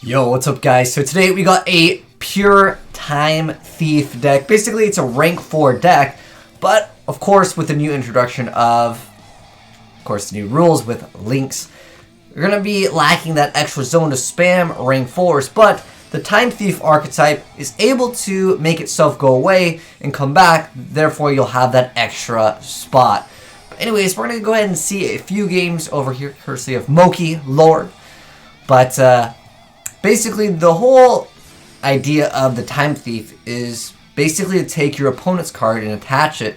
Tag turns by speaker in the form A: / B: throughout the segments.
A: Yo, what's up guys? So today we got a pure Time Thief deck. Basically it's a rank 4 deck, but of course with the new introduction of course the new rules with links, you're going to be lacking that extra zone to spam rank 4s, but the Time Thief archetype is able to make itself go away and come back, therefore you'll have that extra spot. But anyways, we're going to go ahead and see a few games over here, courtesy of Moki Lord. But basically, the whole idea of the Time Thief is basically to take your opponent's card and attach it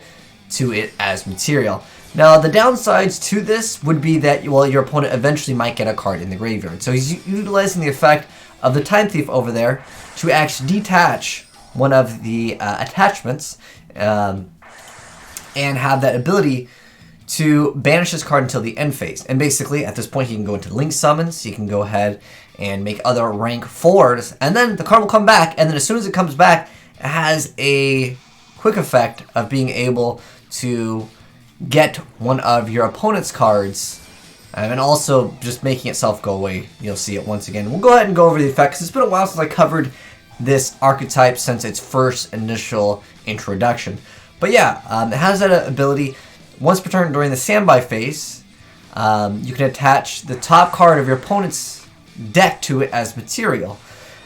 A: to it as material. Now, the downsides to this would be that, well, your opponent eventually might get a card in the graveyard. So he's utilizing the effect of the Time Thief over there to actually detach one of the attachments and have that ability to banish his card until the end phase. And basically, at this point, he can go into link summons, he can go ahead and make other rank 4s, and then the card will come back, and then as soon as it comes back, it has a quick effect of being able to get one of your opponent's cards, and also just making itself go away. You'll see it once again. We'll go ahead and go over the effect, because it's been a while since I covered this archetype since its first initial introduction. But yeah, it has that ability. Once per turn during the standby phase, you can attach the top card of your opponent's deck to it as material.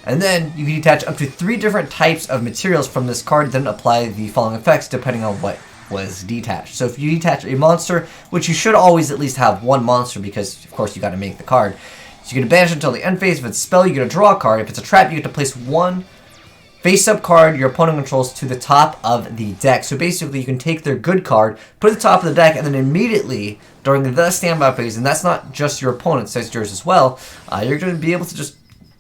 A: And then you can detach up to 3 different types of materials from this card, then apply the following effects depending on what was detached. So if you detach a monster, which you should always at least have one monster because of course you got to make the card. So you get to banish until the end phase. If it's a spell, you get to draw a card. If it's a trap, you get to place one face-up card your opponent controls to the top of the deck. So basically, you can take their good card, put it at the top of the deck, and then immediately, during the standby phase, and that's not just your opponent's, that's yours as well, you're going to be able to just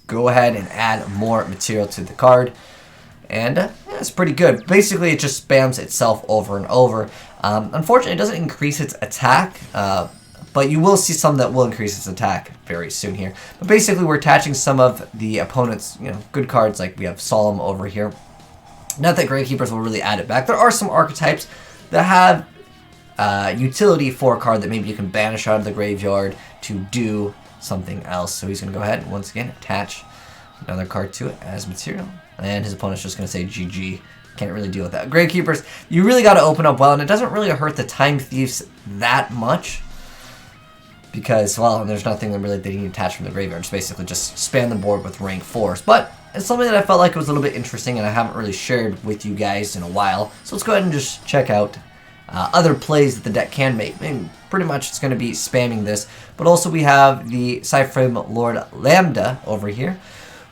A: go ahead and add more material to the card. And yeah, it's pretty good. Basically, it just spams itself over and over. Unfortunately, it doesn't increase its attack, but you will see some that will increase its attack very soon here. But basically, we're attaching some of the opponent's good cards, like we have Solemn over here. Not that Gravekeepers will really add it back. There are some archetypes that have utility for a card that maybe you can banish out of the graveyard to do something else. So he's going to go ahead and once again attach another card to it as material. And his opponent's just going to say GG. Can't really deal with that. Gravekeepers, you really got to open up well, and it doesn't really hurt the Time Thieves that much. Because, well, there's nothing that really they need to attach from the graveyard. It's basically just span the board with rank 4s. But it's something that I felt like was a little bit interesting and I haven't really shared with you guys in a while. So let's go ahead and just check out other plays that the deck can make. I mean, pretty much it's going to be spamming this. But also we have the PsyFrame Lord Lambda over here,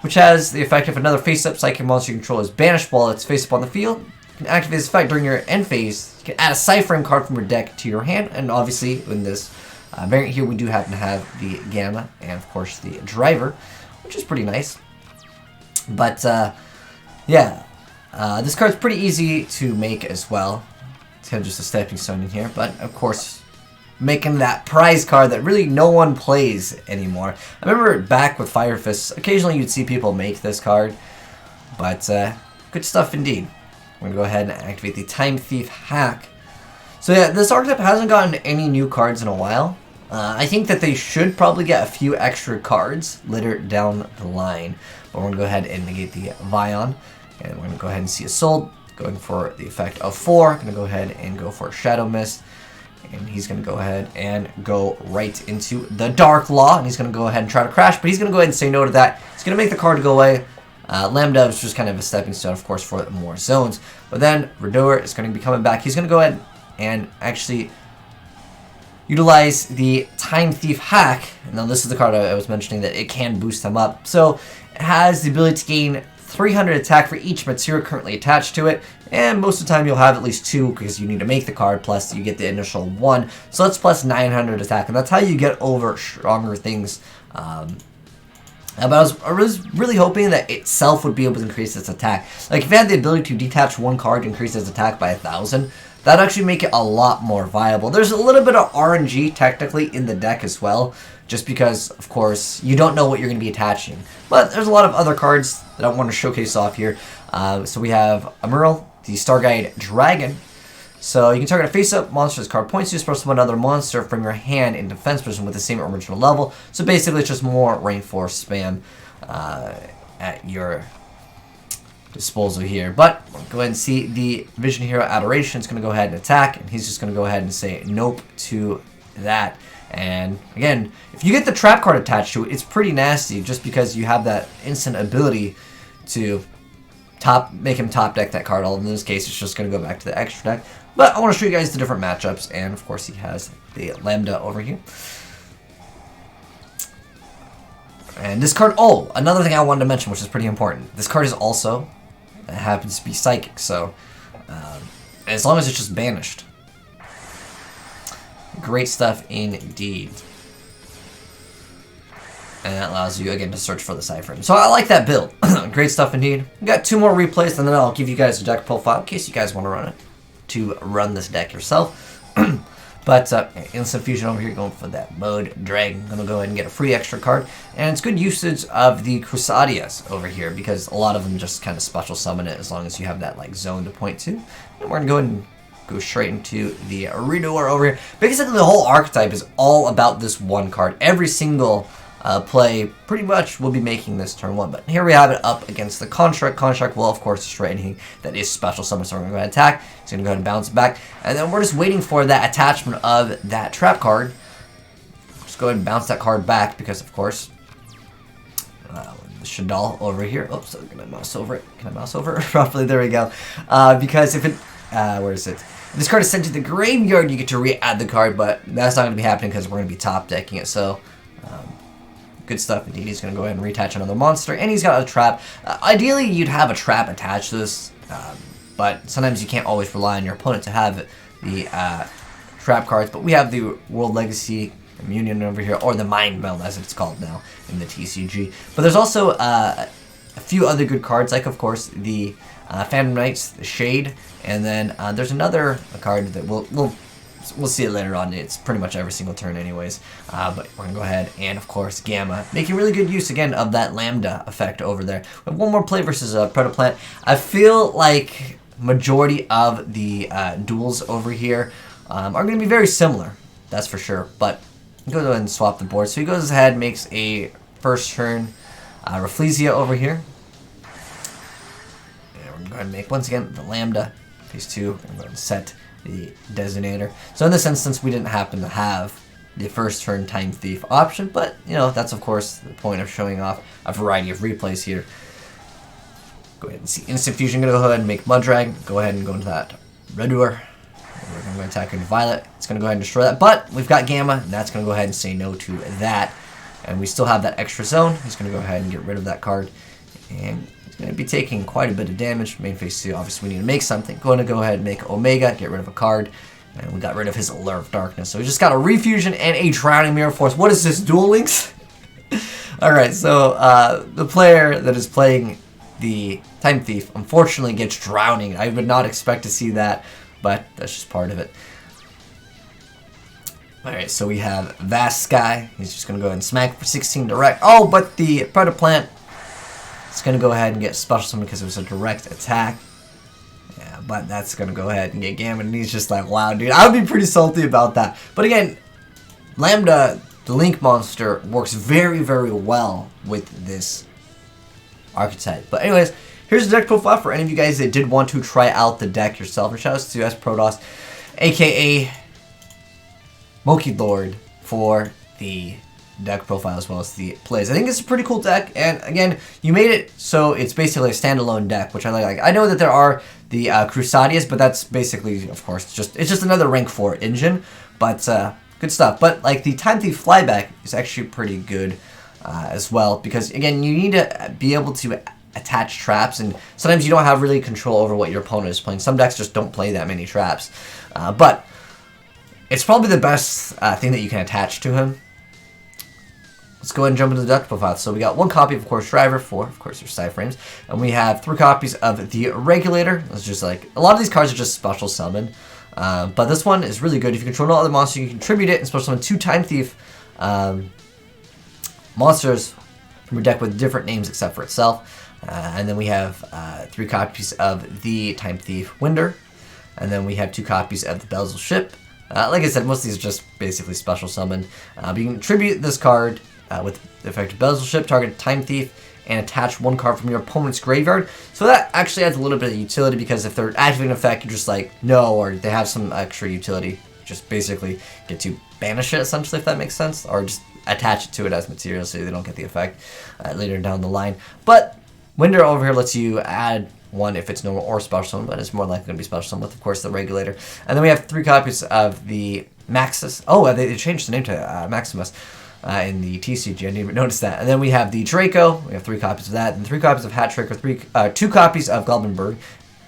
A: which has the effect if another face-up psychic monster you control is banished while it's face-up on the field. You can activate this effect during your end phase. You can add a PsyFrame card from your deck to your hand. And obviously, in this variant here, we do happen to have the Gamma and, of course, the Driver, which is pretty nice. But, yeah, this card's pretty easy to make as well. It's kind of just a stepping stone in here. But, of course, making that prize card that really no one plays anymore. I remember back with Fire Fists, occasionally you'd see people make this card. But, good stuff indeed. We're going to go ahead and activate the Time Thief hack. So yeah, this archetype hasn't gotten any new cards in a while. I think that they should probably get a few extra cards later down the line. But we're going to go ahead and negate the Vion. And we're going to go ahead and see a Soul. Going for the effect of 4. Going to go ahead and go for Shadow Mist. And he's going to go ahead and go right into the Dark Law. And he's going to go ahead and try to crash. But he's going to go ahead and say no to that. He's going to make the card go away. Lambda is just kind of a stepping stone, of course, for more zones. But then Redoer is going to be coming back. He's going to go ahead and actually utilize the Time Thief hack. And now this is the card I was mentioning that it can boost him up. So it has the ability to gain 300 attack for each material currently attached to it. And most of the time you'll have at least 2 because you need to make the card, plus you get the initial 1. So that's plus 900 attack. And that's how you get over stronger things. But I was really hoping that itself would be able to increase its attack. Like, if it had the ability to detach one card and increase its attack by 1,000, that'd actually make it a lot more viable. There's a little bit of RNG, technically, in the deck as well, just because, of course, you don't know what you're going to be attaching. But there's a lot of other cards that I want to showcase off here. So we have Amural, the Starguide Dragon. So you can target a face-up monster. This card points to special summon another monster from your hand in defense position with the same original level. So basically, it's just more rank 4 spam at your disposal here. But we'll go ahead and see the Vision Hero Adoration is going to go ahead and attack, and he's just going to go ahead and say nope to that. And again, if you get the trap card attached to it, it's pretty nasty just because you have that instant ability to make him top deck that card. All in this case, it's just going to go back to the extra deck. But I want to show you guys the different matchups, and of course he has the Lambda over here. And this card, oh, another thing I wanted to mention, which is pretty important. This card is also, it happens to be Psychic, so as long as it's just banished. Great stuff indeed. And that allows you, again, to search for the PsyFrame. So I like that build. Great stuff indeed. We got 2 more replays, and then I'll give you guys a deck profile in case you guys want to run this deck yourself. But Instant Fusion over here going for that mode drag. I'm going to go ahead and get a free extra card. And it's good usage of the Crusaders over here because a lot of them just kind of special summon it as long as you have that like zone to point to. And we're going to go ahead and go straight into the Redoer over here. Basically the whole archetype is all about this one card. Every single play pretty much will be making this turn 1. But here we have it up against the Construct. Construct will, of course, destroy anything that is special summon. So we're going to go ahead and attack. He's going to go ahead and bounce it back. And then we're just waiting for that attachment of that trap card. Just go ahead and bounce that card back because, of course, the Shadal over here. Oops, I'm going to mouse over it. Can I mouse over it properly? There we go. Because if it... where is it? If this card is sent to the graveyard, you get to re-add the card, but that's not going to be happening because we're going to be top decking it. So... good stuff indeed. He's going to go ahead and reattach another monster, and he's got a trap. Ideally, you'd have a trap attached to this, but sometimes you can't always rely on your opponent to have the trap cards. But we have the World Legacy Communion over here, or the Mind Meld as it's called now in the TCG. But there's also a few other good cards, like of course the Phantom Knights, the Shade, and then there's another card that we'll see it later on. It's pretty much every single turn anyways. But we're going to go ahead and, of course, Gamma. Making really good use, again, of that Lambda effect over there. We have one more play versus Predaplant. I feel like majority of the duels over here are going to be very similar. That's for sure. But go ahead and swap the board. So he goes ahead, makes a first turn Rafflesia over here. And we're going to go ahead and make, once again, the Lambda. Phase 2. We're going to go ahead and set the Designator. So in this instance, we didn't happen to have the first turn Time Thief option, but you know, that's of course the point of showing off a variety of replays here. Go ahead and see Instant Fusion. Gonna go ahead and make Mudrag. Go ahead and go into that Redoer. We're going to attack into Violet. It's going to go ahead and destroy that, but we've got Gamma, and that's going to go ahead and say no to that. And we still have that extra zone. He's going to go ahead and get rid of that card, and going to be taking quite a bit of damage. Main phase 2, obviously we need to make something. Going to go ahead and make Omega, get rid of a card, and we got rid of his Allure of Darkness. So we just got a Refusion and a Drowning Mirror Force. What is this, Duel Links? Alright, so the player that is playing the Time Thief unfortunately gets Drowning. I would not expect to see that, but that's just part of it. Alright, so we have Vast Sky. He's just going to go ahead and smack for 16 direct. Oh, but the Predaplant, it's going to go ahead and get special summon because it was a direct attack. Yeah, but that's going to go ahead and get Gamma, and he's just like, wow, dude. I would be pretty salty about that. But again, Lambda, the Link monster, works very, very well with this archetype. But anyways, here's the deck profile for any of you guys that did want to try out the deck yourself. And shoutouts to SProdos, a.k.a. Moki Lord, for the deck profile as well as the plays. I think it's a pretty cool deck, and again, you made it so it's basically a standalone deck, which I like. I know that there are the Crusaders, but that's basically, of course, it's just another rank 4 engine, but good stuff. But like the Time Thief Flyback is actually pretty good as well, because again, you need to be able to attach traps, and sometimes you don't have really control over what your opponent is playing. Some decks just don't play that many traps, but it's probably the best thing that you can attach to him. Let's go ahead and jump into the deck profile. So we got 1 copy of course Driver, 4 of course your PsyFrames, and we have 3 copies of the Regulator. It's just like, a lot of these cards are just special summon, but this one is really good. If you control no other monster, you can contribute it and special summon 2 Time Thief monsters from your deck with different names except for itself. And then we have 3 copies of the Time Thief Winder. And then we have 2 copies of the Bezel Ship. Like I said, most of these are just basically special summoned. But you can tribute this card with the effect of Bezel Ship, target Time Thief, and attach 1 card from your opponent's graveyard. So that actually adds a little bit of utility, because if they're activating an effect, you're just like, no, or they have some extra utility. Just basically get to banish it, essentially, if that makes sense, or just attach it to it as material so they don't get the effect later down the line. But Winder over here lets you add 1 if it's normal or special summon, but it's more likely going to be special summon with, of course, the Regulator. And then we have 3 copies of the Maxis. Oh, they changed the name to Maximus in the TCG. I didn't even notice that. And then we have the Draco. We have 3 copies of that, and 3 copies of Hat Trick, or 2 copies of Goblinberg.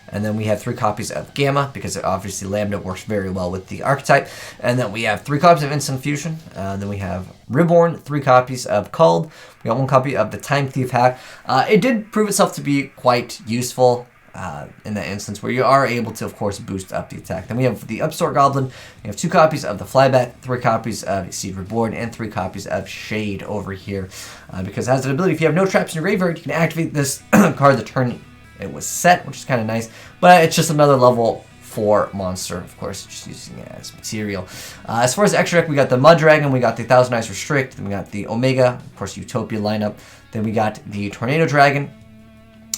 A: And then we have 3 copies of Gamma, because obviously Lambda works very well with the archetype. And then we have 3 copies of Instant Fusion. Then we have Reborn, 3 copies of Culled. We got 1 copy of the Time Thief Hat. It did prove itself to be quite useful in that instance, where you are able to, of course, boost up the attack. Then we have the Upstart Goblin. We have 2 copies of the Flyback, 3 copies of Seed Reborn, and 3 copies of Shade over here. Because it has an ability, if you have no traps in your graveyard, you can activate this card the turn it was set, which is kind of nice, but it's just another level 4 monster, of course, just using it as material. As far as the extra deck, we got the Mud Dragon, we got the Thousand Eyes Restrict, then we got the Omega, of course, Utopia lineup, then we got the Tornado Dragon,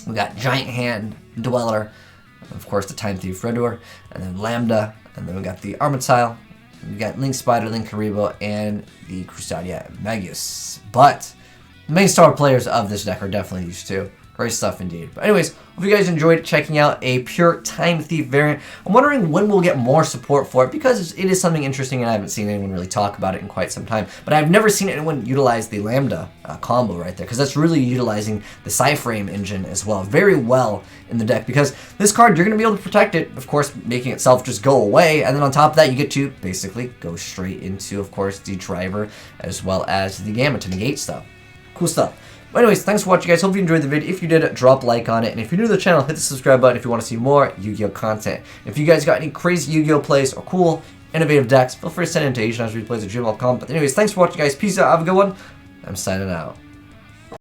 A: we got Giant Hand Dweller, of course, the Time Thief Redor, and then Lambda, and then we got the Armitile, we got Link Spider, Link Karibo, and the Crusadia Magus. But the main star players of this deck are definitely these 2. Great stuff indeed. But anyways, hope you guys enjoyed checking out a pure Time Thief variant. I'm wondering when we'll get more support for it, because it is something interesting and I haven't seen anyone really talk about it in quite some time. But I've never seen anyone utilize the Lambda combo right there, because that's really utilizing the PsyFrame engine as well very well in the deck, because this card, you're going to be able to protect it, of course, making itself just go away, and then on top of that, you get to basically go straight into, of course, the driver as well as the Gamma to negate stuff. Cool stuff. But anyways, thanks for watching, guys. Hope you enjoyed the video. If you did, drop a like on it. And if you're new to the channel, hit the subscribe button if you want to see more Yu-Gi-Oh content. If you guys got any crazy Yu-Gi-Oh plays or cool, innovative decks, feel free to send them to AzneyesReplays@gmail.com. But anyways, thanks for watching, guys. Peace out. Have a good one. I'm signing out.